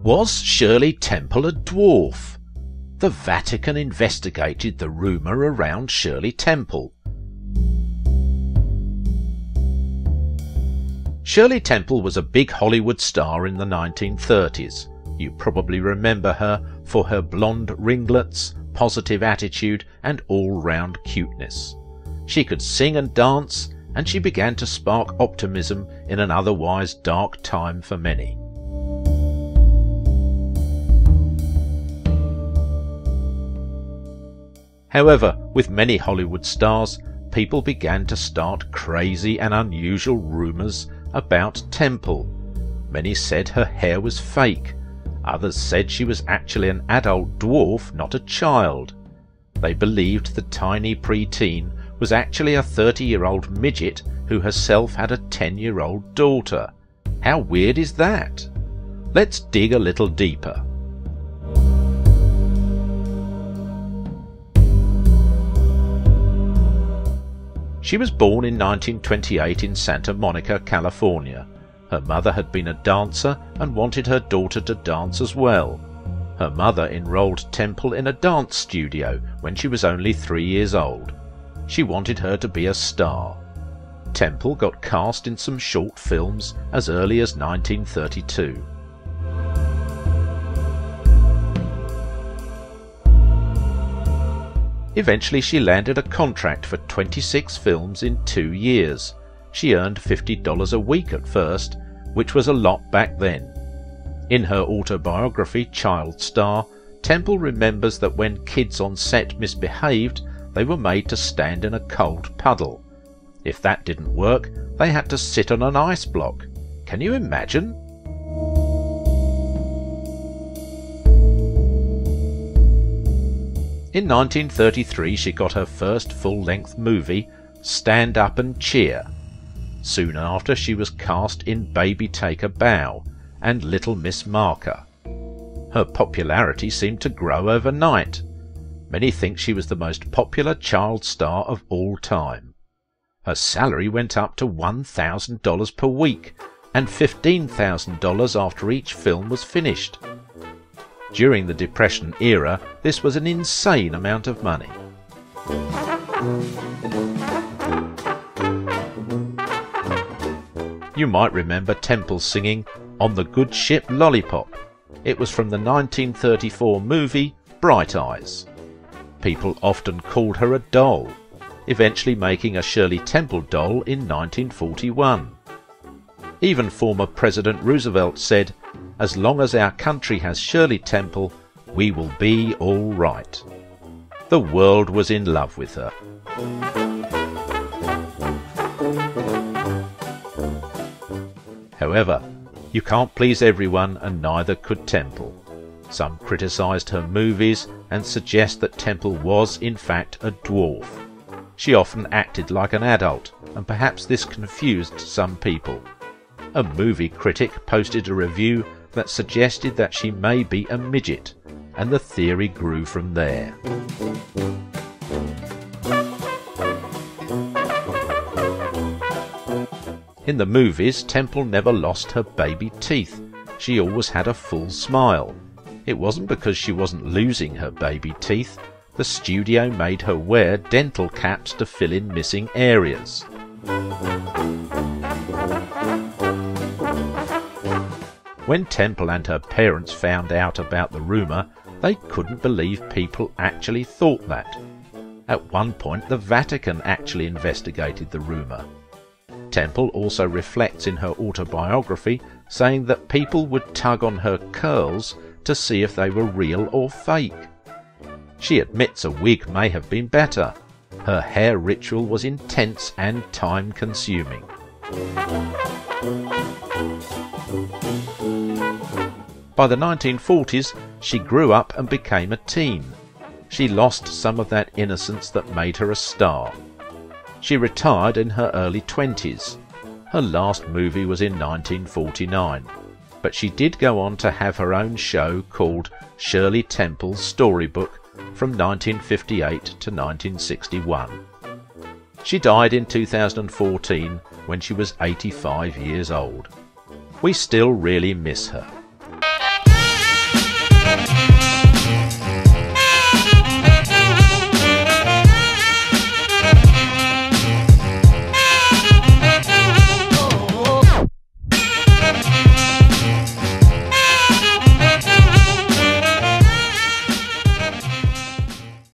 Was Shirley Temple a dwarf? The Vatican investigated the rumour around Shirley Temple. Shirley Temple was a big Hollywood star in the 1930s. You probably remember her for her blonde ringlets, positive attitude and all-round cuteness. She could sing and dance, and she began to spark optimism in an otherwise dark time for many. However, with many Hollywood stars, people began to start crazy and unusual rumours about Temple. Many said her hair was fake. Others said she was actually an adult dwarf, not a child. They believed the tiny preteen was actually a 30-year-old midget who herself had a 10-year-old daughter. How weird is that? Let's dig a little deeper. She was born in 1928 in Santa Monica, California. Her mother had been a dancer and wanted her daughter to dance as well. Her mother enrolled Temple in a dance studio when she was only 3 years old. She wanted her to be a star. Temple got cast in some short films as early as 1932. Eventually she landed a contract for 26 films in 2 years. She earned $50 a week at first, which was a lot back then. In her autobiography, Child Star, Temple remembers that when kids on set misbehaved, they were made to stand in a cold puddle. If that didn't work, they had to sit on an ice block. Can you imagine? In 1933 she got her first full-length movie, Stand Up and Cheer. Soon after she was cast in Baby Take a Bow and Little Miss Marker. Her popularity seemed to grow overnight. Many think she was the most popular child star of all time. Her salary went up to $1,000 per week and $15,000 after each film was finished. During the Depression era, this was an insane amount of money. You might remember Temple singing On the Good Ship Lollipop. It was from the 1934 movie Bright Eyes. People often called her a doll, eventually making a Shirley Temple doll in 1941. Even former President Roosevelt said, "As long as our country has Shirley Temple, we will be all right." The world was in love with her. However, you can't please everyone, and neither could Temple. Some criticised her movies and suggest that Temple was in fact a dwarf. She often acted like an adult, and perhaps this confused some people. A movie critic posted a review that suggested that she may be a midget, and the theory grew from there. In the movies, Temple never lost her baby teeth. She always had a full smile. It wasn't because she wasn't losing her baby teeth. The studio made her wear dental caps to fill in missing areas. When Temple and her parents found out about the rumour, they couldn't believe people actually thought that. At one point, the Vatican actually investigated the rumour. Temple also reflects in her autobiography, saying that people would tug on her curls to see if they were real or fake. She admits a wig may have been better. Her hair ritual was intense and time-consuming. By the 1940s, she grew up and became a teen. She lost some of that innocence that made her a star. She retired in her early 20s. Her last movie was in 1949, but she did go on to have her own show called Shirley Temple's Storybook from 1958 to 1961. She died in 2014 when she was 85 years old. We still really miss her.